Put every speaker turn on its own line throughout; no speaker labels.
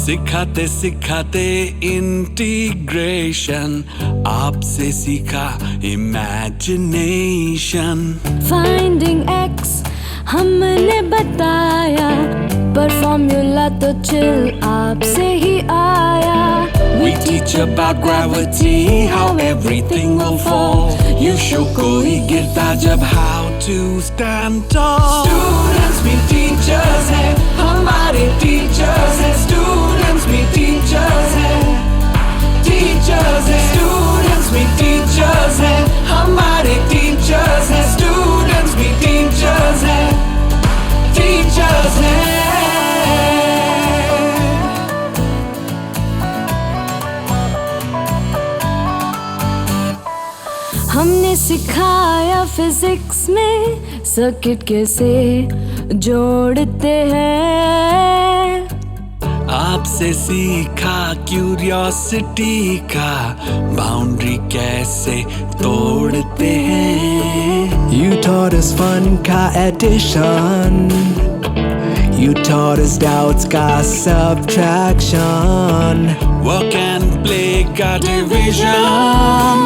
सिखाते सिखाते इंटीग्रेशन, आपसे सीखा इमेजिनेशन।
फाइंडिंग x हमने बताया, पर फॉर्मूला तो चिल आपसे ही आया।
We teach about gravity, how everything will fall. You show कोई गिरता जब how to stand tall. Students भी teachers हैं, हमारे teachers हैं। Students भी teachers हैं, teachers हैं। Students भी teachers हैं, हमारे teachers हैं। Students भी teachers हैं, teachers हैं।
हमने सिखाया फिजिक्स में सर्किट कैसे जोड़ते हैं।
आपसे सीखा क्यूरियोसिटी का बाउंड्री कैसे तोड़ते हैं।
You taught us fun का addition, you taught us doubts का subtraction,
Work and play का division,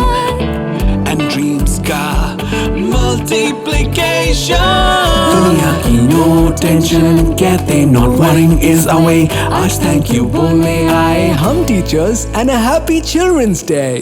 and dreams का multiplication.
दुनिया की no tension कहते not worrying is our way। आज thank you बोलने आए हम teachers and a happy Children's Day।